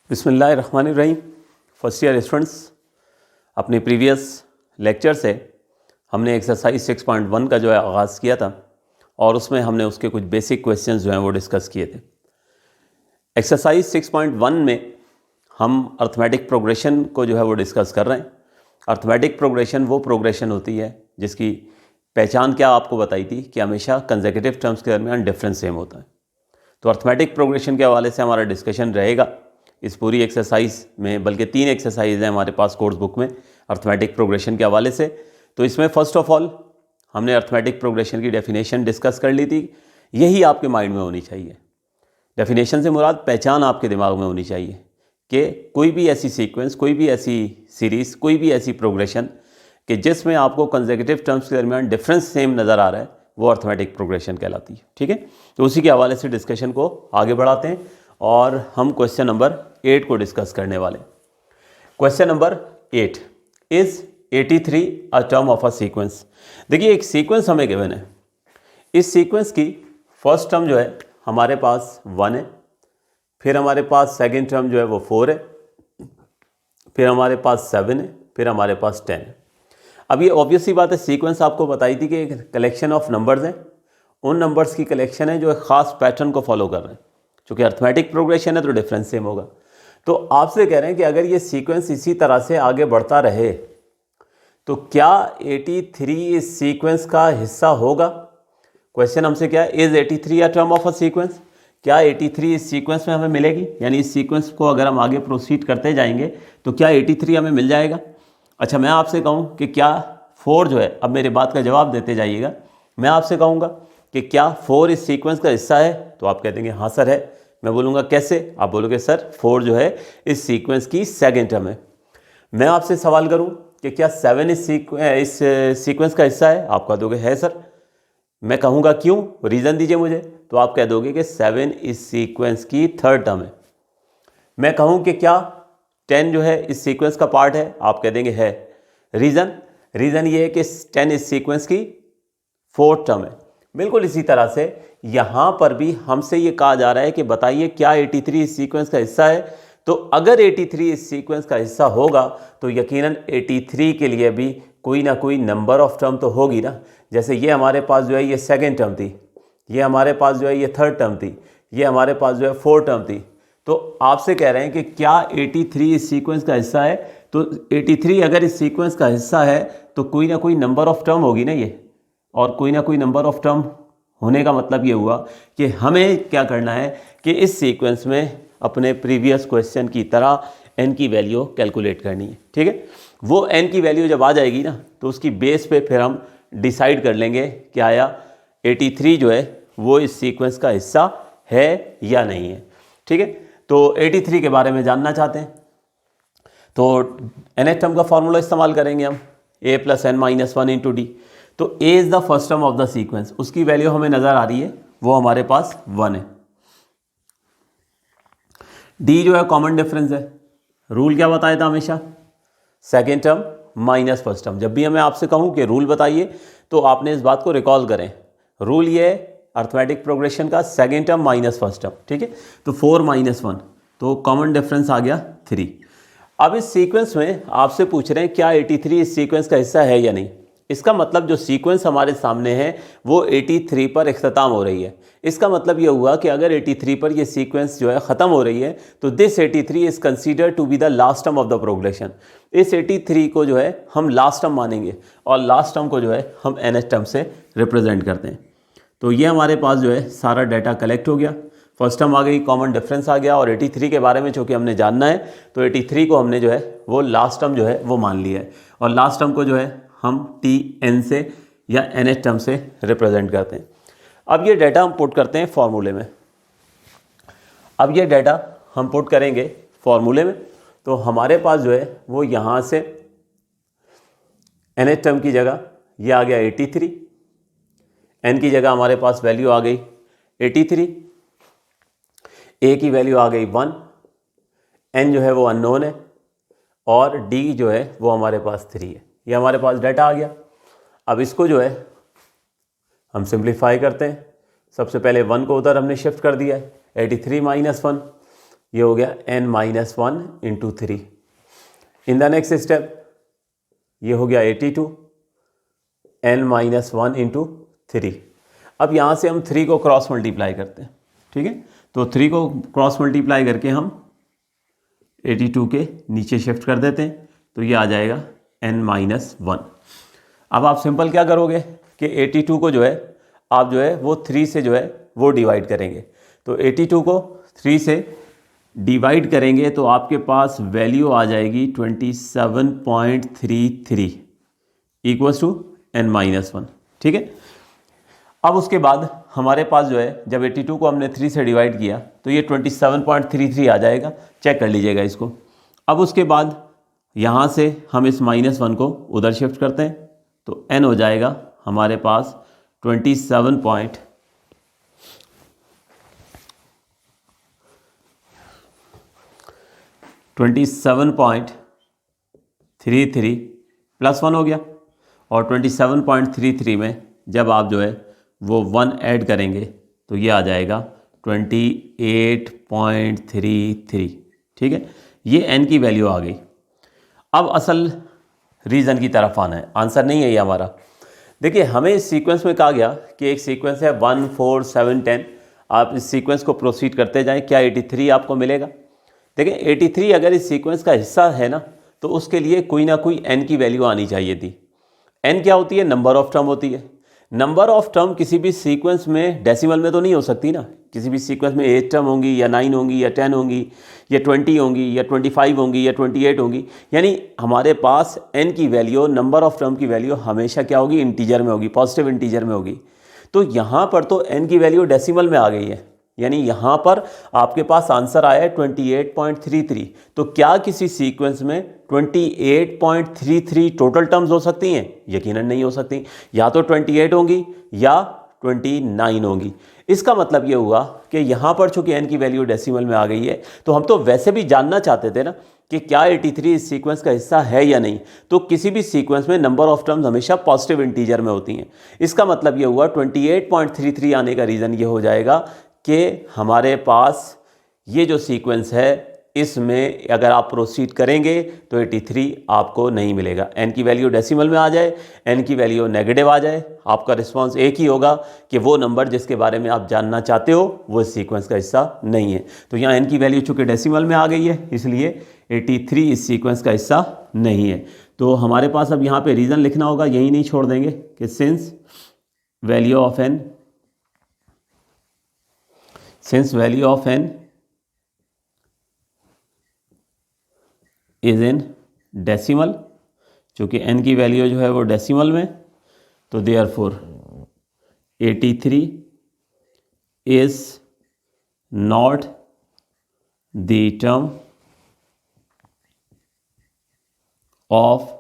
बिस्मिल्लाहिर्रहमानिर्रहीम। First year students, अपने previous lecture से हमने एक्सरसाइज 6.1 का जो है आगाज़ किया था और उसमें हमने उसके कुछ बेसिक क्वेश्चंस जो हैं वो डिस्कस किए थे। एक्सरसाइज 6.1 में हम अर्थमेटिक प्रोग्रेशन को जो है वो डिस्कस कर रहे हैं। अर्थमेटिक प्रोग्रेशन वो प्रोग्रेशन होती है जिसकी पहचान क्या आपको बताई थी कि हमेशा कंसेक्यूटिव टर्म्स के दरमियान डिफरेंस सेम होता है। तो अर्थमेटिक प्रोग्रेशन के हवाले से हमारा डिस्कशन रहेगा इस पूरी एक्सरसाइज में, बल्कि 3 एक्सरसाइज हैं हमारे पास कोर्स बुक में अर्थमेटिक प्रोग्रेशन के हवाले से। तो इसमें फ़र्स्ट ऑफ ऑल हमने अर्थमेटिक प्रोग्रेशन की डेफिनेशन डिस्कस कर ली थी। यही आपके माइंड में होनी चाहिए। डेफिनेशन से मुराद पहचान आपके दिमाग में होनी चाहिए कि कोई भी ऐसी सीक्वेंस, कोई भी ऐसी सीरीज़, कोई भी ऐसी प्रोग्रेशन कि जिसमें आपको कंसेक्यूटिव टर्म्स के दरमियान डिफरेंस सेम नज़र आ रहा है, वो अर्थमेटिक प्रोग्रेशन कहलाती है। ठीक है, तो उसी के हवाले से डिस्कशन को आगे बढ़ाते हैं और हम क्वेश्चन नंबर 8 को डिस्कस करने वाले। Question number 8, is 83 a term of a sequence. देखिए, एक सीक्वेंस हमें गिवन है। इस सीक्वेंस की फर्स्ट टर्म जो है हमारे पास 1 है, फिर हमारे पास सेकंड टर्म जो है वो 4 है, फिर हमारे पास 7 है, फिर हमारे पास 10 है। अब ये ऑब्वियस सी बात है, सीक्वेंस आपको बताई थी कि एक कलेक्शन ऑफ नंबर्स हैं, उन नंबर्स की कलेक्शन है जो एक ख़ास पैटर्न को फॉलो कर रहे हैं। चूँकि अर्थमेटिक प्रोग्रेशन है तो डिफरेंस सेम होगा। तो आपसे कह रहे हैं कि अगर ये सीक्वेंस इसी तरह से आगे बढ़ता रहे तो क्या 83 इस सीक्वेंस का हिस्सा होगा। क्वेश्चन हमसे क्या है, is 83 a term of a sequence. क्या 83 इस सीक्वेंस में हमें मिलेगी, यानी इस सीक्वेंस को अगर हम आगे प्रोसीड करते जाएंगे तो क्या 83 हमें मिल जाएगा। अच्छा, मैं आपसे कहूँ कि क्या 4 जो है, अब मेरे बात का जवाब देते जाइएगा, मैं आपसे कहूँगा कि क्या 4 इस सीक्वेंस का हिस्सा है, तो आप कह देंगे हाँ सर है। मैं बोलूँगा कैसे, आप बोलोगे सर 4 जो है इस सीक्वेंस की सेकंड टर्म है। मैं आपसे सवाल करूँ कि क्या 7 इस सीक्वेंस का हिस्सा है, आप कह दोगे है सर। मैं कहूँगा क्यों, रीज़न दीजिए मुझे, तो आप कह दोगे कि 7 इस सीक्वेंस की थर्ड टर्म है। मैं कहूँ कि क्या 10 जो है इस सीक्वेंस का पार्ट है, आप कह देंगे है। रीज़न ये है कि 10 इस सीक्वेंस की फोर्थ टर्म है। बिल्कुल इसी तरह से यहाँ पर भी हमसे ये कहा जा रहा है कि बताइए क्या 83 इस सीक्वेंस का हिस्सा है। तो अगर 83 इस सीक्वेंस का हिस्सा होगा तो यकीनन 83 के लिए भी कोई ना कोई नंबर ऑफ टर्म तो होगी ना। जैसे ये हमारे पास जो है ये सेकेंड टर्म थी, ये हमारे पास जो है ये थर्ड टर्म थी, ये हमारे पास जो है फोर्थ टर्म थी। तो आपसे कह रहे हैं कि क्या 83 इस सीक्वेंस का हिस्सा है। तो 83 अगर इस सीक्वेंस का हिस्सा है तो कोई ना कोई नंबर ऑफ टर्म होगी ना ये, और कोई ना कोई नंबर ऑफ टर्म होने का मतलब ये हुआ कि हमें क्या करना है कि इस सीक्वेंस में अपने प्रीवियस क्वेश्चन की तरह n की वैल्यू कैलकुलेट करनी है। ठीक है, वो n की वैल्यू जब आ जाएगी ना तो उसकी बेस पे फिर हम डिसाइड कर लेंगे कि आया 83 जो है वो इस सीक्वेंस का हिस्सा है या नहीं है। ठीक है, तो 83 के बारे में जानना चाहते हैं तो nth टर्म का फॉर्मूला इस्तेमाल करेंगे हम, a + n - 1 × d। तो a is the first term of the sequence, उसकी वैल्यू हमें नज़र आ रही है, वो हमारे पास 1 है। d जो है कॉमन डिफरेंस है। रूल क्या बताया था हमेशा, second term minus first term. जब भी मैं आपसे कहूँ कि रूल बताइए तो आपने इस बात को रिकॉल करें। रूल ये है अर्थमेटिक प्रोग्रेशन का, second term minus first term. ठीक है, तो 4 - 1 तो कॉमन डिफरेंस आ गया 3। अब इस सीक्वेंस में आपसे पूछ रहे हैं क्या 83 इस सीक्वेंस का हिस्सा है या नहीं। इसका मतलब जो सीक्वेंस हमारे सामने है वो 83 पर इख्तिताम हो रही है। इसका मतलब ये हुआ कि अगर 83 पर ये सीक्वेंस जो है ख़त्म हो रही है तो this 83 is considered to be the last term of the progression. इस 83 को जो है हम लास्ट टर्म मानेंगे और लास्ट टर्म को जो है हम nth टर्म से रिप्रेजेंट करते हैं। तो ये हमारे पास जो है सारा डाटा कलेक्ट हो गया, फर्स्ट टर्म आ गई, कॉमन डिफरेंस आ गया, और 83 के बारे में चूँकि हमने जानना है तो 83 को हमने जो है वो लास्ट टर्म जो है वो मान लिया है, और लास्ट टर्म को जो है हम Tn से या nth टर्म से रिप्रेजेंट करते हैं। अब ये डाटा हम पुट करते हैं फॉर्मूले में। अब ये डाटा हम पुट करेंगे फॉर्मूले में तो हमारे पास जो है वो यहाँ से nth टर्म की जगह ये आ गया 83, n की जगह हमारे पास वैल्यू आ गई 83, a की वैल्यू आ गई 1, n जो है वो अननोन है, और d जो है वो हमारे पास 3 है। ये हमारे पास डाटा आ गया। अब इसको जो है हम सिंप्लीफाई करते हैं। सबसे पहले 1 को उधर हमने शिफ्ट कर दिया है, 83 - 1 ये हो गया n-1 into 3। In the next step ये हो गया 82 n-1 इंटू 3। अब यहाँ से हम 3 को क्रॉस मल्टीप्लाई करते हैं, ठीक है। तो 3 को क्रॉस मल्टीप्लाई करके हम 82 के नीचे शिफ्ट कर देते हैं, तो ये आ जाएगा n-1। अब आप सिंपल क्या करोगे कि 82 को जो है आप जो है वो 3 से जो है वो डिवाइड करेंगे। तो 82 को 3 से डिवाइड करेंगे तो आपके पास वैल्यू आ जाएगी 27.33 इक्वल्स टू n-1, ठीक है। अब उसके बाद हमारे पास जो है जब 82 को हमने 3 से डिवाइड किया तो ये 27.33 आ जाएगा, चेक कर लीजिएगा इसको। अब उसके बाद यहाँ से हम इस -1 को उधर शिफ्ट करते हैं तो n हो जाएगा हमारे पास 27.33 प्लस 1 हो गया, और 27.33 में जब आप जो है वो 1 ऐड करेंगे तो ये आ जाएगा 28.33, ठीक है। ये n की वैल्यू आ गई। अब असल रीज़न की तरफ आना है, आंसर नहीं है ये हमारा। देखिए हमें इस सीक्वेंस में कहा गया कि एक सीक्वेंस है 1 4 7 10, आप इस सीक्वेंस को प्रोसीड करते जाएं, क्या 83 आपको मिलेगा। देखिए 83 अगर इस सीक्वेंस का हिस्सा है ना तो उसके लिए कोई ना कोई n की वैल्यू आनी चाहिए थी। n क्या होती है, नंबर ऑफ टर्म होती है। नंबर ऑफ टर्म किसी भी सीक्वेंस में डेसिमल में तो नहीं हो सकती ना, किसी भी सीक्वेंस में 8 टर्म होंगी या 9 होंगी या 10 होंगी या 20 होंगी या 25 होंगी या 28 होंगी, यानी हमारे पास n की वैल्यू, नंबर ऑफ टर्म की वैल्यू हमेशा क्या होगी, इंटीजर में होगी, पॉजिटिव इंटीजर में होगी। तो यहाँ पर तो n की वैल्यू डेसिमल में आ गई है, यानी यहाँ पर आपके पास आंसर आया है 28.33। तो क्या किसी सीक्वेंस में 28.33 टोटल टर्म्स हो सकती हैं? यकीनन नहीं हो सकती, या तो 28 होंगी या 29 होंगी। इसका मतलब ये हुआ कि यहाँ पर चूंकि n की वैल्यू डेसिमल में आ गई है तो हम तो वैसे भी जानना चाहते थे ना कि क्या 83 इस सीक्वेंस का हिस्सा है या नहीं। तो किसी भी सीक्वेंस में नंबर ऑफ टर्म्स हमेशा पॉजिटिव इंटीजर में होती हैं। इसका मतलब ये हुआ 28.33 आने का रीज़न ये हो जाएगा कि हमारे पास ये जो सीक्वेंस है इसमें अगर आप प्रोसीड करेंगे तो 83 आपको नहीं मिलेगा। n की वैल्यू डेसिमल में आ जाए, n की वैल्यू नेगेटिव आ जाए, आपका रिस्पांस एक ही होगा कि वो नंबर जिसके बारे में आप जानना चाहते हो वो इस सीक्वेंस का हिस्सा नहीं है। तो यहाँ n की वैल्यू चूँकि डेसिमल में आ गई है इसलिए 83 इस सीक्वेंस का हिस्सा नहीं है। तो हमारे पास अब यहाँ पे रीज़न लिखना होगा, यही नहीं छोड़ देंगे कि since value of n is in decimal, चूँकि n की वैल्यू जो है वो डेसिमल में, तो therefore 83 is not the term of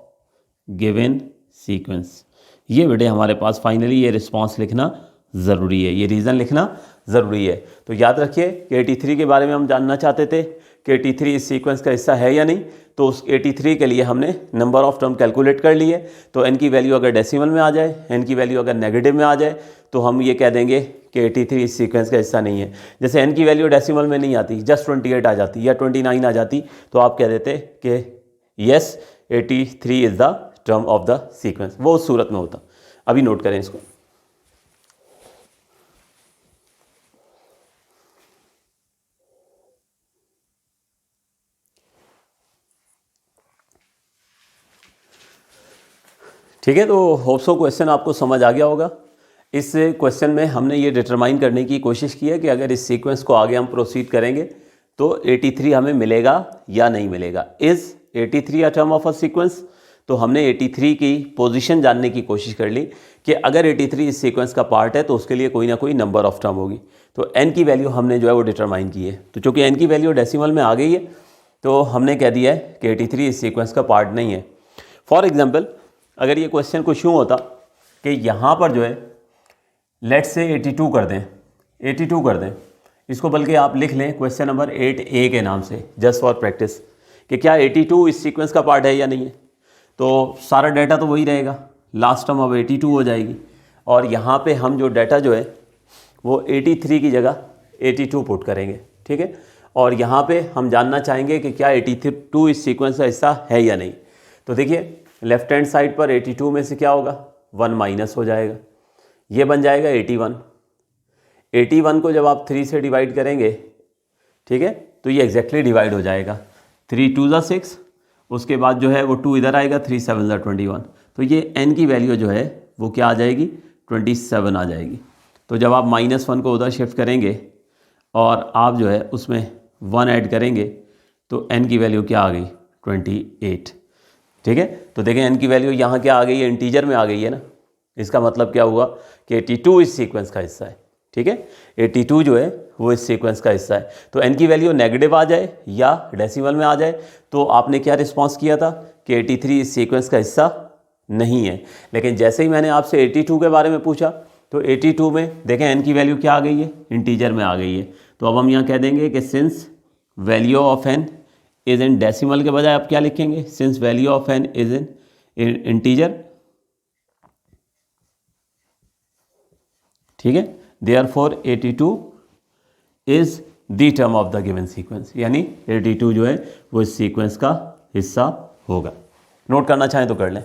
given sequence. ये बेटे हमारे पास फाइनली ये रिस्पांस लिखना ज़रूरी है, ये रीज़न लिखना ज़रूरी है। तो याद रखिए कि 83 के बारे में हम जानना चाहते थे कि 83 इस सीक्वेंस का हिस्सा है या नहीं। तो उस 83 के लिए हमने नंबर ऑफ टर्म कैलकुलेट कर लिए। तो n की वैल्यू अगर डेसिमल में आ जाए, n की वैल्यू अगर नेगेटिव में आ जाए तो हम ये कह देंगे कि 83 इस सीक्वेंस का हिस्सा नहीं है। जैसे n की वैल्यू डेसिमल में नहीं आती, जस्ट 28 आ जाती या 29 आ जाती, तो आप कह देते कि yes 83 is the term of the sequence, वो उस सूरत में होता। अभी नोट करें इसको। ठीक है, तो होप सो क्वेश्चन आपको समझ आ गया होगा। इस क्वेश्चन में हमने ये डिटरमाइन करने की कोशिश की है कि अगर इस सीक्वेंस को आगे हम प्रोसीड करेंगे तो 83 हमें मिलेगा या नहीं मिलेगा। Is 83 a term of a sequence? तो हमने 83 की पोजीशन जानने की कोशिश कर ली कि अगर 83 इस सीक्वेंस का पार्ट है तो उसके लिए कोई ना कोई नंबर ऑफ टर्म होगी। तो n की वैल्यू हमने जो है वो डिटरमाइन की है। तो चूँकि n की वैल्यू डेसिमल में आ गई है तो हमने कह दिया है कि 83 इस सीक्वेंस का पार्ट नहीं है। फॉर एग्जाम्पल अगर ये क्वेश्चन कुछ यूँ होता कि यहाँ पर जो है लेट्स से 82 कर दें, 82 कर दें, इसको बल्कि आप लिख लें क्वेश्चन नंबर 8A के नाम से, जस्ट फॉर प्रैक्टिस, कि क्या 82 इस सीक्वेंस का पार्ट है या नहीं है। तो सारा डाटा तो वही रहेगा, लास्ट टर्म अब 82 हो जाएगी और यहाँ पे हम जो डाटा जो है वो 83 की जगह 82 पुट करेंगे, ठीक है। और यहाँ पे हम जानना चाहेंगे कि क्या 82 इस सीक्वेंस का हिस्सा है या नहीं। तो देखिए लेफ्ट हैंड साइड पर 82 में से क्या होगा, 1 माइनस हो जाएगा, ये बन जाएगा 81। 81 को जब आप 3 से डिवाइड करेंगे, ठीक है, तो ये एग्जैक्टली डिवाइड हो जाएगा। 3 2 ज़ा 6, उसके बाद जो है वो 2 इधर आएगा, 3 7 ज़ा 21। तो ये n की वैल्यू जो है वो क्या आ जाएगी, 27 आ जाएगी। तो जब आप -1 को उधर शिफ्ट करेंगे और आप जो है उसमें 1 ऐड करेंगे तो n की वैल्यू क्या आ गई, 28। ठीक है, तो देखें n की वैल्यू यहाँ क्या आ गई है, इंटीजर में आ गई है ना। इसका मतलब क्या हुआ कि 82 इस सीक्वेंस का हिस्सा है। ठीक है, 82 जो है वो इस सीक्वेंस का हिस्सा है। तो n की वैल्यू नेगेटिव आ जाए या डेसिमल में आ जाए तो आपने क्या रिस्पॉन्स किया था कि 83 इस सीक्वेंस का हिस्सा नहीं है। लेकिन जैसे ही मैंने आपसे 82 के बारे में पूछा तो 82 में देखें n की वैल्यू क्या आ गई है, इंटीजर में आ गई है। तो अब हम यहाँ कह देंगे कि since value of n is in decimal के बजाय आप क्या लिखेंगे, since value of n is in integer, ठीक है, therefore 82 is the term of the given sequence, यानी 82 जो है वो इस सीक्वेंस का हिस्सा होगा। नोट करना चाहें तो कर लें।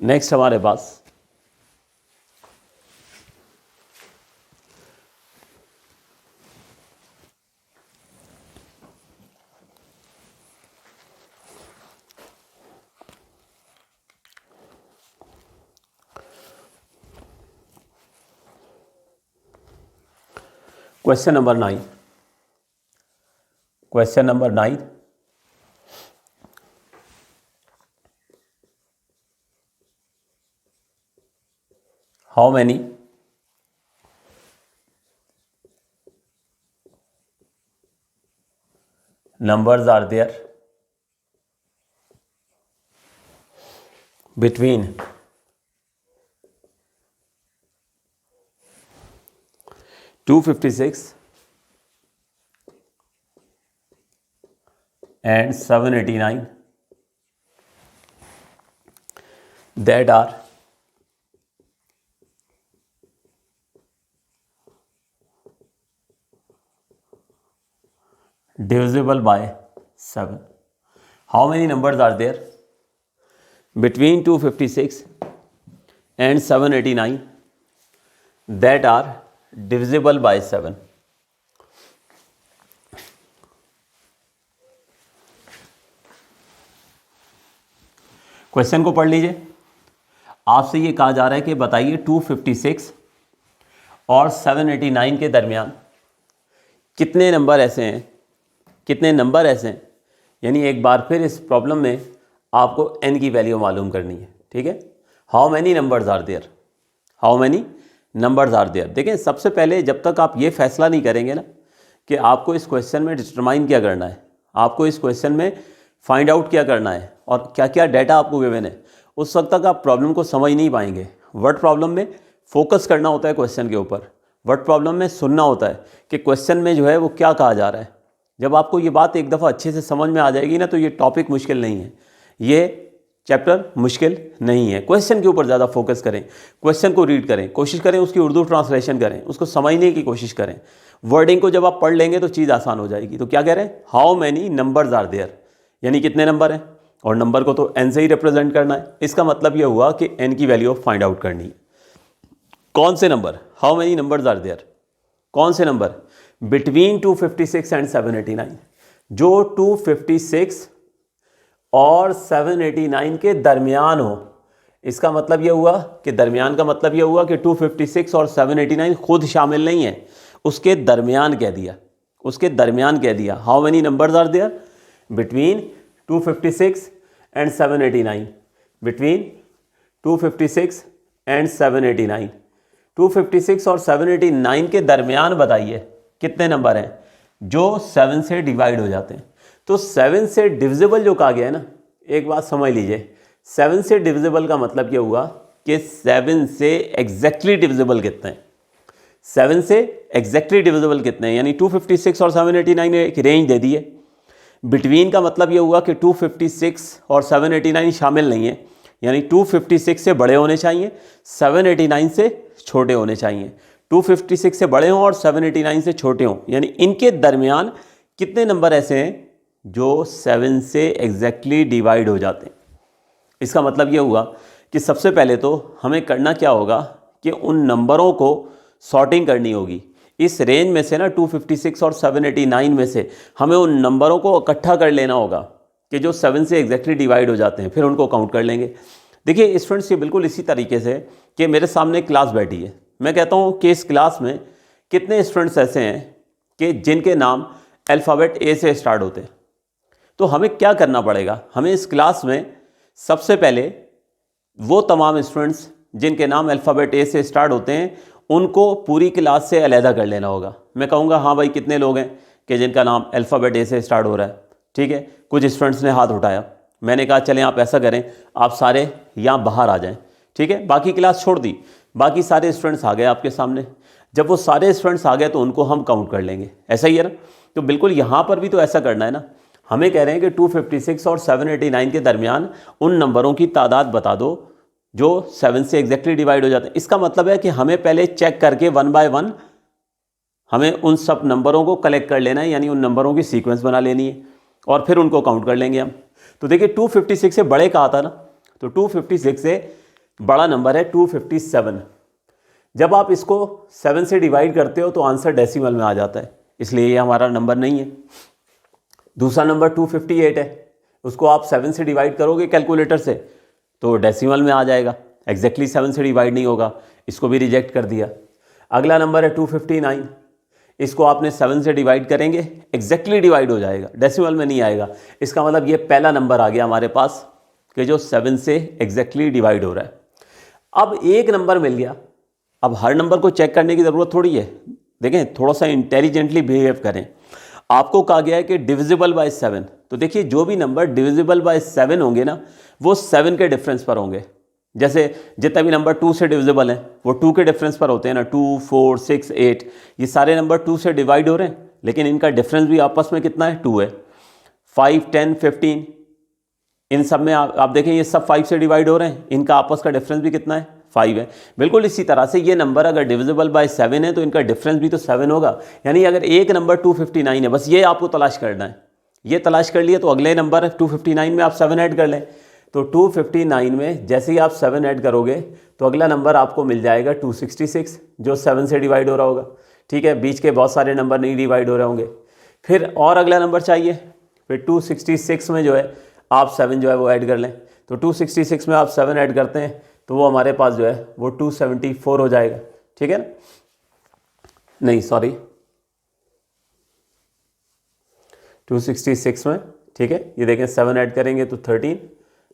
नेक्स्ट हमारे पास question number 9। Question number 9, how many numbers are there between 256 and 789 that are divisible by 7. How many numbers are there between 256 and 789 that are divisible by 7? Question को पढ़ लीजिए। आपसे ये कहा जा रहा है कि बताइए 256 और 789 के दरमियान कितने नंबर ऐसे हैं, कितने नंबर ऐसे हैं, यानी एक बार फिर इस प्रॉब्लम में आपको n की वैल्यू मालूम करनी है। ठीक है, how many numbers are there, how many numbers are there. देखें, सबसे पहले जब तक आप ये फैसला नहीं करेंगे ना कि आपको इस क्वेश्चन में डिटरमाइन क्या करना है, आपको इस क्वेश्चन में फाइंड आउट क्या करना है और क्या क्या डाटा आपको गिवन है, उस वक्त तक आप प्रॉब्लम को समझ नहीं पाएंगे। वर्ड प्रॉब्लम में फोकस करना होता है क्वेश्चन के ऊपर, वर्ड प्रॉब्लम में सुनना होता है कि क्वेश्चन में जो है वो क्या कहा जा रहा है। जब आपको ये बात एक दफ़ा अच्छे से समझ में आ जाएगी ना तो ये टॉपिक मुश्किल नहीं है, ये चैप्टर मुश्किल नहीं है। क्वेश्चन के ऊपर ज़्यादा फोकस करें, क्वेश्चन को रीड करें, कोशिश करें उसकी उर्दू ट्रांसलेशन करें, उसको समझने की कोशिश करें। वर्डिंग को जब आप पढ़ लेंगे तो चीज़ आसान हो जाएगी। तो क्या कह रहे हैं, how many numbers are there, यानी कितने नंबर हैं, और नंबर को तो n से ही रिप्रेजेंट करना है। इसका मतलब यह हुआ कि n की वैल्यू फाइंड आउट करनी है। कौन से number, how many numbers are there, कौन से नंबर बिटवीन 256 एंड 789, जो 256 और 789 के दरमियान हो। इसका मतलब यह हुआ कि दरमियान का मतलब यह हुआ कि 256 और 789 खुद शामिल नहीं है, उसके दरमियान कह दिया, उसके दरमियान कह दिया। How many numbers are there between 256 and 789, between 256 and 789, 256 और 789 के दरमियान बताइए कितने नंबर हैं जो 7 से डिवाइड हो जाते हैं। तो 7 से डिविजिबल जो कहा गया है ना, एक बात समझ लीजिए, 7 से डिविजिबल का मतलब ये हुआ कि 7 से एग्जैक्टली डिविजिबल कितने हैं, 7 से एग्जैक्टली डिविजिबल कितने हैं, यानी 256 और 789 ने एक रेंज दे दी है। बिटवीन का मतलब ये हुआ कि 256 और 789 शामिल नहीं है, यानी 256 से बड़े होने चाहिए, 789 से छोटे होने चाहिए। 256 से बड़े हों और 789 से छोटे हों, यानी इनके दरमियान कितने नंबर ऐसे हैं जो 7 से एग्जैक्टली डिवाइड हो जाते हैं। इसका मतलब ये हुआ कि सबसे पहले तो हमें करना क्या होगा कि उन नंबरों को सॉर्टिंग करनी होगी। इस रेंज में से ना 256 और 789 में से हमें उन नंबरों को इकट्ठा कर लेना होगा कि जो 7 से एग्जैक्टली डिवाइड हो जाते हैं, फिर उनको काउंट कर लेंगे। देखिए स्टूडेंट्स, ये बिल्कुल इसी तरीके से कि मेरे सामने क्लास बैठी है, मैं कहता हूँ कि इस क्लास में कितने स्टूडेंट्स ऐसे हैं कि जिनके नाम अल्फ़ाबेट ए से स्टार्ट होते हैं। तो हमें क्या करना पड़ेगा, हमें इस क्लास में सबसे पहले वो तमाम स्टूडेंट्स जिनके नाम अल्फ़ाबेट ए से स्टार्ट होते हैं उनको पूरी क्लास से अलहदा कर लेना होगा। मैं कहूँगा हाँ भाई कितने लोग हैं कि जिनका नाम अल्फ़ाबेट ए से स्टार्ट हो रहा है, ठीक है। कुछ स्टूडेंट्स ने हाथ उठाया, मैंने कहा चलें आप ऐसा करें, आप सारे यहाँ बाहर आ जाएं, ठीक है। बाकी क्लास छोड़ दी, बाकी सारे स्टूडेंट्स आ गए आपके सामने। जब वो सारे स्टूडेंट्स आ गए तो उनको हम काउंट कर लेंगे, ऐसा ही है ना। तो बिल्कुल यहाँ पर भी तो ऐसा करना है ना। हमें कह रहे हैं कि 256 और 789 के दरमियान उन नंबरों की तादाद बता दो जो 7 से एग्जैक्टली डिवाइड हो जाते हैं। इसका मतलब है कि हमें पहले चेक करके 1 बाय 1 हमें उन सब नंबरों को कलेक्ट कर लेना है, यानी उन नंबरों की सीक्वेंस बना लेनी है और फिर उनको काउंट कर लेंगे हम। तो देखिए 256 से बड़े कहा था ना, तो 256 से बड़ा नंबर है 257। जब आप इसको 7 से डिवाइड करते हो तो आंसर डेसिमल में आ जाता है, इसलिए ये हमारा नंबर नहीं है। दूसरा नंबर 258 है, उसको आप 7 से डिवाइड करोगे कैलकुलेटर से तो डेसिमल में आ जाएगा, एग्जैक्टली 7 से डिवाइड नहीं होगा, इसको भी रिजेक्ट कर दिया। अगला नंबर है 259, इसको आपने 7 से डिवाइड करेंगे एग्जैक्टली डिवाइड हो जाएगा, डेसिमल में नहीं आएगा। इसका मतलब ये पहला नंबर आ गया हमारे पास कि जो 7 से एग्जैक्टली डिवाइड हो रहा है। अब एक नंबर मिल गया, अब हर नंबर को चेक करने की ज़रूरत थोड़ी है। देखें थोड़ा सा इंटेलिजेंटली बिहेव करें। आपको कहा गया है कि डिविजिबल बाय 7, तो देखिए जो भी नंबर डिविजिबल बाय 7 होंगे ना वो 7 के डिफरेंस पर होंगे। जैसे जितना भी नंबर 2 से डिविजिबल है वो 2 के डिफरेंस पर होते हैं ना, 2, 4, 6, 8, ये सारे नंबर 2 से डिवाइड हो रहे हैं, लेकिन इनका डिफरेंस भी आपस में कितना है, 2 है। 5, 10, 15, इन सब में आप देखें ये सब 5 से डिवाइड हो रहे हैं, इनका आपस का डिफरेंस भी कितना है, 5 है। बिल्कुल इसी तरह से ये नंबर अगर डिविजिबल बाय 7 है तो इनका डिफरेंस भी तो 7 होगा। यानी अगर एक नंबर 259 है, बस ये आपको तलाश करना है, ये तलाश कर लिया तो अगले नंबर 259 में आप 7 ऐड कर लें। तो 259 में जैसे ही आप 7 ऐड करोगे तो अगला नंबर आपको मिल जाएगा 266, जो 7 से डिवाइड हो रहा होगा, ठीक है। बीच के बहुत सारे नंबर नहीं डिवाइड हो रहे होंगे। फिर और अगला नंबर चाहिए, फिर 266 में जो है आप 7 जो है वो ऐड कर लें। तो 266 में आप 7 ऐड करते हैं तो वो हमारे पास जो है वो 274 हो जाएगा, ठीक है ना। नहीं सॉरी 266 में, ठीक है, ये देखें 7 ऐड करेंगे तो 13,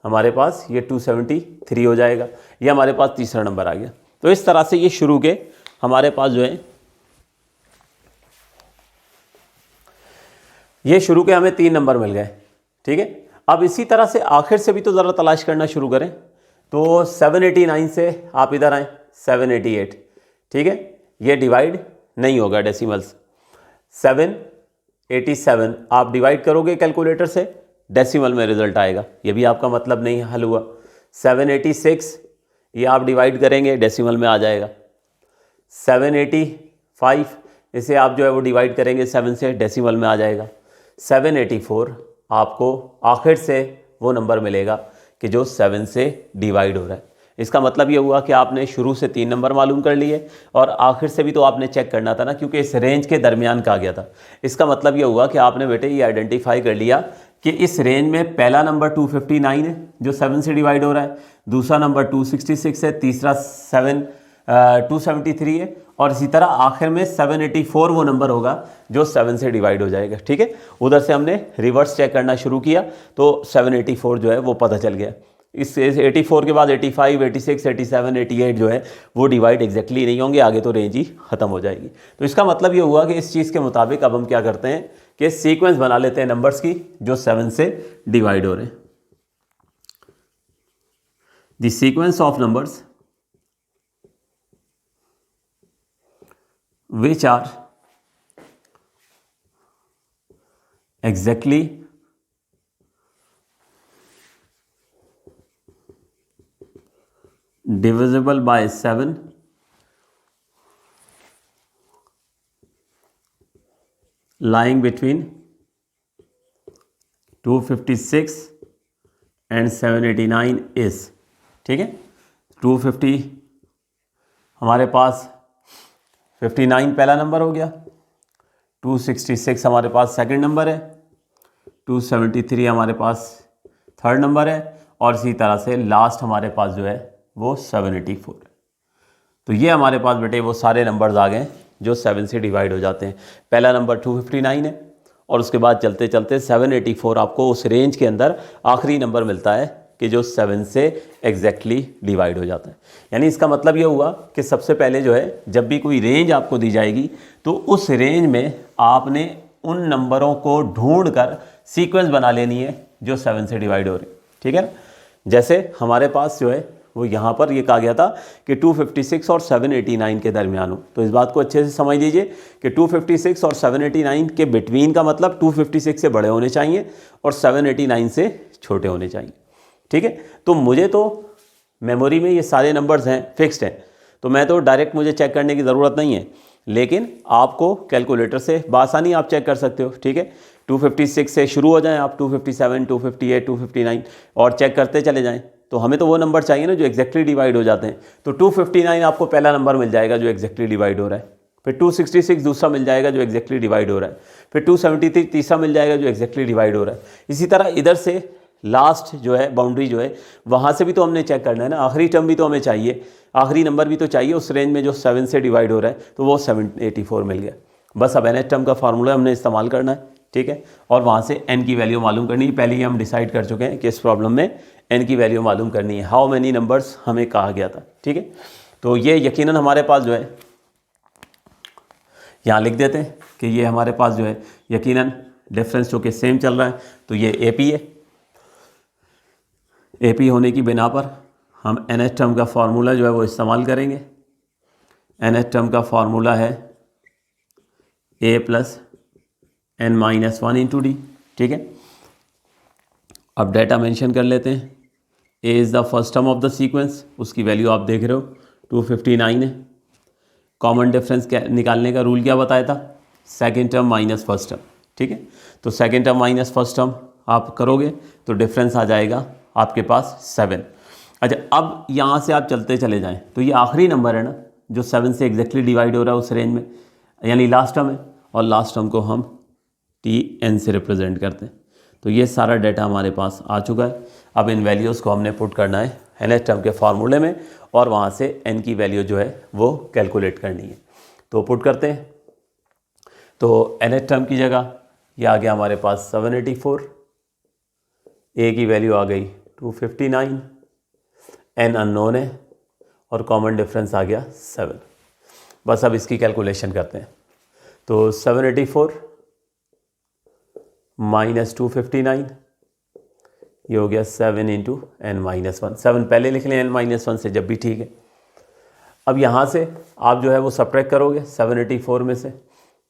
हमारे पास ये 273 हो जाएगा। ये हमारे पास तीसरा नंबर आ गया। तो इस तरह से ये शुरू के हमारे पास जो है ये शुरू के हमें 3 नंबर मिल गए, ठीक है। अब इसी तरह से आखिर से भी तो ज़रा तलाश करना शुरू करें। तो 789 से आप इधर आएँ 788, ठीक है, ये डिवाइड नहीं होगा डेसिमल्स। 787 आप डिवाइड करोगे कैलकुलेटर से, डेसिमल में रिजल्ट आएगा, ये भी आपका मतलब नहीं हल हुआ। 786 ये आप डिवाइड करेंगे डेसिमल में आ जाएगा। 785 इसे आप जो है वो डिवाइड करेंगे 7 से, डेसिमल में आ जाएगा। 784 आपको आखिर से वो नंबर मिलेगा कि जो 7 से डिवाइड हो रहा है। इसका मतलब ये हुआ कि आपने शुरू से 3 नंबर मालूम कर लिए और आखिर से भी तो आपने चेक करना था ना, क्योंकि इस रेंज के दरमियान कहा गया था। इसका मतलब ये हुआ कि आपने बेटे ये आइडेंटिफाई कर लिया कि इस रेंज में पहला नंबर 259 है जो 7 से डिवाइड हो रहा है, दूसरा नंबर 266 है, तीसरा 273 है, और इसी तरह आखिर में 784 वो नंबर होगा जो 7 से डिवाइड हो जाएगा, ठीक है। उधर से हमने रिवर्स चेक करना शुरू किया तो 784 जो है वो पता चल गया। इस 84 के बाद 85, 86, 87, 88 जो है वो डिवाइड एग्जैक्टली नहीं होंगे, आगे तो रेंज ही ख़त्म हो जाएगी। तो इसका मतलब ये हुआ कि इस चीज़ के मुताबिक अब हम क्या करते हैं कि सीक्वेंस बना लेते हैं नंबर्स की जो 7 से डिवाइड हो रहे हैं। The sequence of numbers which are exactly divisible by 7 lying between 256 and 789 is, ठीक है। 250 हमारे पास 59 पहला नंबर हो गया, 266 हमारे पास सेकंड नंबर है, 273 हमारे पास थर्ड नंबर है, और इसी तरह से लास्ट हमारे पास जो है वो 784 है। तो ये हमारे पास बेटे वो सारे नंबर्स आ गए जो 7 से डिवाइड हो जाते हैं। पहला नंबर 259 है और उसके बाद चलते चलते 784 आपको उस रेंज के अंदर आखिरी नंबर मिलता है कि जो 7 से एग्जैक्टली डिवाइड हो जाता है। यानी इसका मतलब ये हुआ कि सबसे पहले जो है जब भी कोई रेंज आपको दी जाएगी तो उस रेंज में आपने उन नंबरों को ढूंढ कर सीक्वेंस बना लेनी है जो 7 से डिवाइड हो रहे हैं, ठीक है ना। जैसे हमारे पास जो है वो यहाँ पर ये कहा गया था कि 256 और 789 के दरमियान हो। तो इस बात को अच्छे से समझ लीजिए कि 256 और 789 के बिटवीन का मतलब 256 से बड़े होने चाहिए और 789 से छोटे होने चाहिए, ठीक है। तो मुझे तो मेमोरी में ये सारे नंबर्स हैं, फिक्स्ड हैं, तो मैं तो डायरेक्ट मुझे चेक करने की ज़रूरत नहीं है, लेकिन आपको कैलकुलेटर से बासानी आप चेक कर सकते हो, ठीक है। 256 से शुरू हो जाएं आप, 257, 258, 259 और चेक करते चले जाएं। तो हमें तो वो नंबर चाहिए ना जो एग्जैक्टली डिवाइड हो जाते हैं। तो 259 आपको पहला नंबर मिल जाएगा जो एग्जैक्टली डिवाइड हो रहा है, फिर 266 दूसरा मिल जाएगा जो एग्जैक्टली डिवाइड हो रहा है, फिर 273 तीसरा मिल जाएगा जो एग्जैक्टली डिवाइड हो रहा है। इसी तरह इधर से लास्ट जो है बाउंड्री जो है वहाँ से भी तो हमने चेक करना है ना, आखिरी टर्म भी तो हमें चाहिए, आखिरी नंबर भी तो चाहिए उस रेंज में जो 7 से डिवाइड हो रहा है, तो वो 784 मिल गया। बस अब nth टर्म का फार्मूला हमने इस्तेमाल करना है, ठीक है, और वहाँ से n की वैल्यू मालूम करनी है। पहले ही हम डिसाइड कर चुके हैं कि इस प्रॉब्लम में n की वैल्यू मालूम करनी है, हाउ मैनी नंबर्स हमें कहा गया था, ठीक है। तो ये यकीनन हमारे पास जो है यहाँ लिख देते हैं कि ये हमारे पास जो है यकीनन डिफरेंस जो कि सेम चल रहा है, तो ये AP है। AP होने की बिना पर हम nth टर्म का फार्मूला जो है वो इस्तेमाल करेंगे। nth टर्म का फार्मूला है A + n-1 इंटू डी, ठीक है। अब डाटा मेंशन कर लेते हैं। A is the first term of the sequence, उसकी वैल्यू आप देख रहे हो 259 है। कॉमन डिफरेंस निकालने का रूल क्या बताया था, second term minus first term, ठीक है। तो second term minus first term आप करोगे तो डिफरेंस आ जाएगा आपके पास 7। अच्छा, अब यहाँ से आप चलते चले जाएं तो ये आखिरी नंबर है ना जो 7 से एग्जैक्टली डिवाइड हो रहा है उस रेंज में, यानी लास्ट टर्म है, और लास्ट टर्म को हम TN से रिप्रेजेंट करते हैं। तो ये सारा डाटा हमारे पास आ चुका है। अब इन वैल्यूज़ को हमने पुट करना है nth टर्म के फार्मूले में और वहाँ से n की वैल्यू जो है वो कैलकुलेट करनी है। तो पुट करते हैं। तो nth टर्म की जगह ये आ गया हमारे पास 784, A की वैल्यू आ गई 259, n अननोन है और कॉमन डिफरेंस आ गया 7। बस अब इसकी कैलकुलेशन करते हैं। तो 784 माइनस 259 ये हो गया 7 इंटू n-1। 7 पहले लिख लें n-1 से जब भी ठीक है। अब यहाँ से आप जो है वो सब्ट्रैक्ट करोगे 784 में से,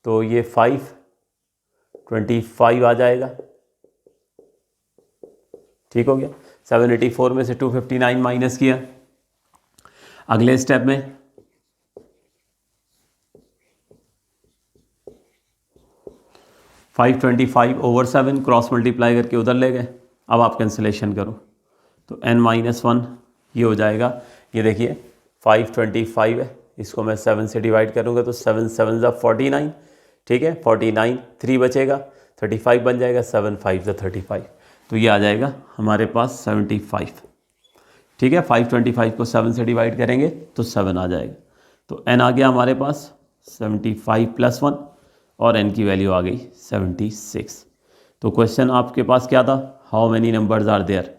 तो ये 525 आ जाएगा, ठीक हो गया। 784 में से 259 माइनस किया। अगले स्टेप में 525/7 क्रॉस मल्टीप्लाई करके उधर ले गए। अब आप कैंसिलेशन करो तो n-1 ये हो जाएगा, ये देखिए 525 है, इसको मैं 7 से डिवाइड करूँगा तो 7 7 ज़ा 49, ठीक है, 49 3 बचेगा, 35 बन जाएगा, 7 5 ज़ा 35, तो ये आ जाएगा हमारे पास 75, ठीक है। 525 को 7 से डिवाइड करेंगे तो 7 आ जाएगा। तो n आ गया हमारे पास 75 + 1 और n की वैल्यू आ गई 76। तो क्वेश्चन आपके पास क्या था, how many numbers are there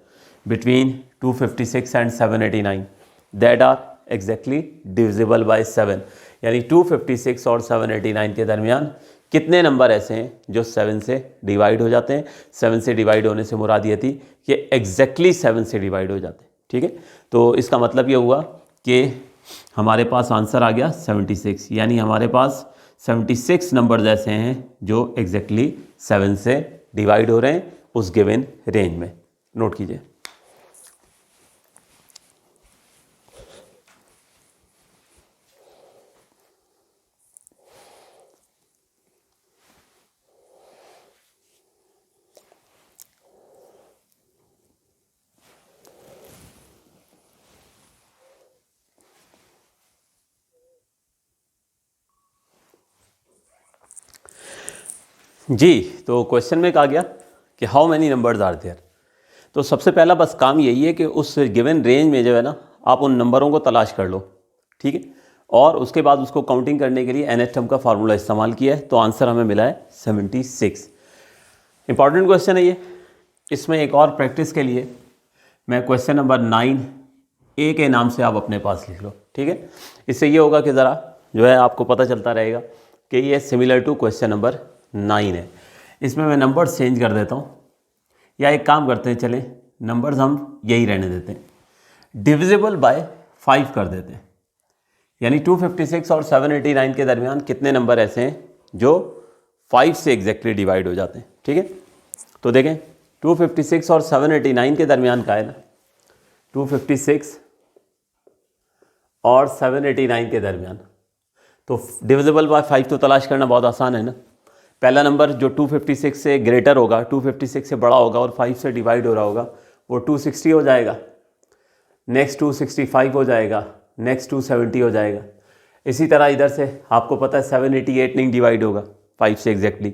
between 256 and 789 that are exactly divisible by 7, यानी 256 और 789 के दरमियान कितने नंबर ऐसे हैं जो 7 से डिवाइड हो जाते हैं। 7 से डिवाइड होने से मुराद ये थी कि एग्जैक्टली 7 से डिवाइड हो जाते हैं। ठीक है, तो इसका मतलब ये हुआ कि हमारे पास आंसर आ गया 76, यानी हमारे पास 76 नंबर्स ऐसे हैं जो एग्जैक्टली 7 से डिवाइड हो रहे हैं उस गिवन रेंज में। नोट कीजिए। जी, तो क्वेश्चन में कहा गया कि how many numbers are there. तो सबसे पहला बस काम यही है कि उस गिवन रेंज में जो है ना आप उन नंबरों को तलाश कर लो। ठीक है, और उसके बाद उसको काउंटिंग करने के लिए nth टर्म का फार्मूला इस्तेमाल किया है, तो आंसर हमें मिला है 76। इंपॉर्टेंट क्वेश्चन है ये। इसमें एक और प्रैक्टिस के लिए मैं क्वेश्चन नंबर 9A के नाम से आप अपने पास लिख लो। ठीक है, इससे ये होगा कि ज़रा जो है आपको पता चलता रहेगा कि ये सिमिलर टू क्वेश्चन नंबर 9 है। इसमें मैं नंबर्स चेंज कर देता हूँ, या एक काम करते हैं, चलें नंबर्स हम यही रहने देते हैं, डिविजिबल बाय 5 कर देते हैं। यानी 256 और 789 के दरमियान कितने नंबर ऐसे हैं जो 5 से एग्जैक्टली डिवाइड हो जाते हैं। ठीक है, तो देखें 256 और 789 के दरमियान का है ना, 256 और 789 के दरमियान, तो डिविजिबल बाय 5 तो तलाश करना बहुत आसान है ना। पहला नंबर जो 256 से ग्रेटर होगा, 256 से बड़ा होगा और 5 से डिवाइड हो रहा होगा, वो 260 हो जाएगा। नेक्स्ट 265 हो जाएगा, नेक्स्ट 270 हो जाएगा। इसी तरह इधर से आपको पता है 788 नहीं डिवाइड होगा 5 से एग्जैक्टली,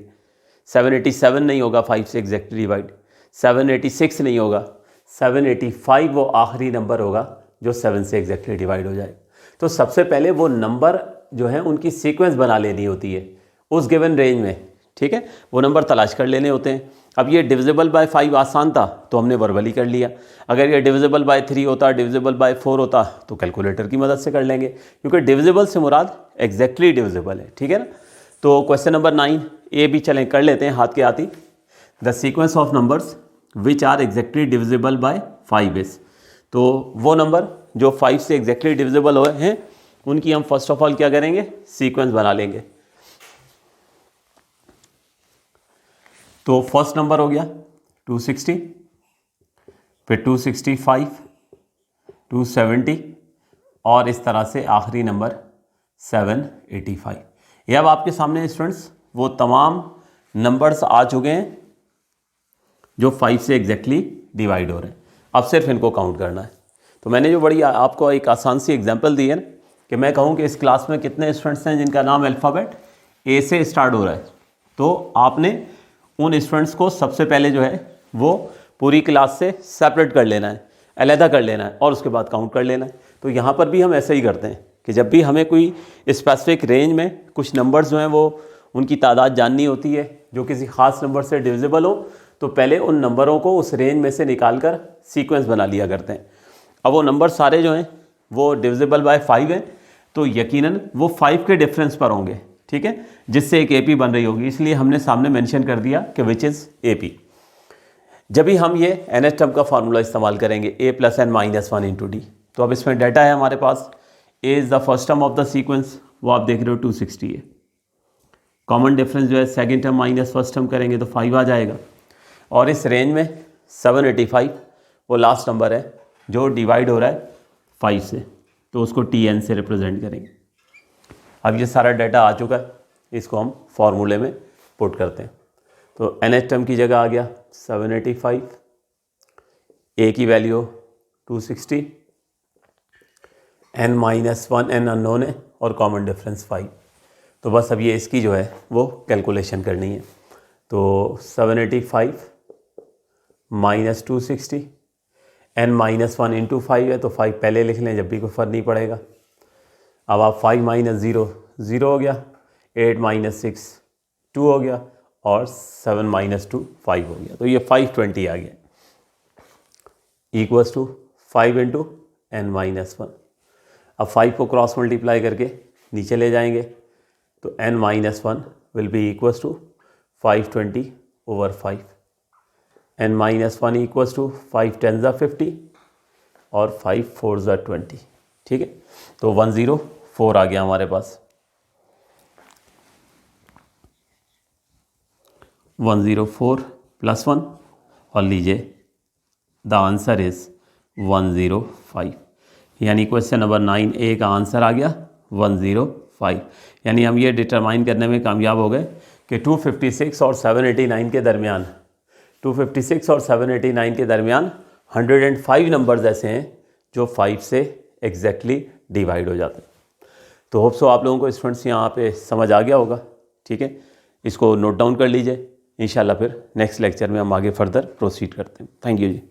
787 नहीं होगा 5 से एग्जैक्टली डिवाइड, 786 नहीं होगा, 785 वो आखिरी नंबर होगा जो 7 से एग्जैक्टली डिवाइड हो जाएगा। तो सबसे पहले वो नंबर जो है उनकी सीक्वेंस बना लेनी होती है उस गिवन रेंज में। ठीक है, वो नंबर तलाश कर लेने होते हैं। अब ये डिविजिबल बाय 5 आसान था तो हमने वर्बली कर लिया। अगर ये डिविजिबल बाय 3 होता, डिविजिबल बाय 4 होता तो कैलकुलेटर की मदद से कर लेंगे, क्योंकि डिविजिबल से मुराद एग्जैक्टली डिविजिबल है। ठीक है ना, तो क्वेश्चन नंबर 9A भी चलें कर लेते हैं हाथ के आती। The sequence of numbers which are exactly divisible by 5 is. तो वो नंबर जो 5 से एग्जैक्टली डिविजिबल हुए हैं उनकी हम फर्स्ट ऑफ ऑल क्या करेंगे, सीक्वेंस बना लेंगे। तो फर्स्ट नंबर हो गया 260, फिर 265, 270 और इस तरह से आखिरी नंबर 785। ये अब आपके सामने स्टूडेंट्स वो तमाम नंबर्स आ चुके हैं जो 5 से एग्जैक्टली डिवाइड हो रहे हैं। अब सिर्फ इनको काउंट करना है। तो मैंने जो बड़ी आपको एक आसान सी एग्जांपल दी है ना कि मैं कहूँ कि इस क्लास में कितने स्टूडेंट्स हैं जिनका नाम अल्फ़ाबेट A से स्टार्ट हो रहा है, तो आपने उन स्टूडेंट्स को सबसे पहले जो है वो पूरी क्लास से सेपरेट कर लेना है, अलहदा कर लेना है और उसके बाद काउंट कर लेना है। तो यहाँ पर भी हम ऐसे ही करते हैं कि जब भी हमें कोई स्पेसिफिक रेंज में कुछ नंबर्स जो हैं वो उनकी तादाद जाननी होती है जो किसी ख़ास नंबर से डिविजिबल हो, तो पहले उन नंबरों को उस रेंज में से निकाल कर सीक्वेंस बना लिया करते हैं। अब वो नंबर सारे जो हैं वो डिविजिबल बाय 5 हैं, तो यकीनन वो 5 के डिफरेंस पर होंगे। ठीक है, जिससे एक AP बन रही होगी, इसलिए हमने सामने मेंशन कर दिया कि विच इज़ AP। जब भी हम ये nth टर्म का फार्मूला इस्तेमाल करेंगे A + n - 1 × D, तो अब इसमें डाटा है हमारे पास A is the first term of the sequence, वो आप देख रहे हो 260 है। कॉमन डिफरेंस जो है second term minus first term करेंगे तो 5 आ जाएगा। और इस रेंज में 785 वो लास्ट नंबर है जो डिवाइड हो रहा है 5 से, तो उसको TN से रिप्रेजेंट करेंगे। अब ये सारा डाटा आ चुका है, इसको हम फॉर्मूले में पुट करते हैं। तो nth टर्म की जगह आ गया 785, A की वैल्यू 260, n - 1 n अननोन है और कॉमन डिफरेंस 5। तो बस अब ये इसकी जो है वो कैलकुलेशन करनी है। तो 785 - 260, n - 1 × 5 है, तो 5 पहले लिख लें, जब भी कोई फ़र्क नहीं पड़ेगा। अब आप 5 - 0 0 हो गया, 8 - 6 2 हो गया और 7 - 2 5 हो गया। तो ये 520 आ गया, इक्वल्स टू 5 × n - 1। अब 5 को क्रॉस मल्टीप्लाई करके नीचे ले जाएंगे तो n - 1 will be equals to 520/5 and -1 equals to 5 10 ज़ा 50 और 5 4 ज़ा 20। ठीक है, तो 104 आ गया हमारे पास। 104 + 1 और लीजिए द आंसर इज़ 105। यानी क्वेश्चन नंबर 9A का आंसर आ गया 105। यानी हम ये डिटरमाइन करने में कामयाब हो गए कि 256 और 789 के दरमियान 256 और 789 के दरमियान 105 नंबर्स ऐसे हैं जो 5 से एग्जैक्टली डिवाइड हो जाते हैं। तो होप सो आप लोगों को स्टूडेंट्स यहाँ पे समझ आ गया होगा। ठीक है, इसको नोट डाउन कर लीजिए। इंशाल्लाह फिर नेक्स्ट लेक्चर में हम आगे फर्दर प्रोसीड करते हैं। Thank you ji.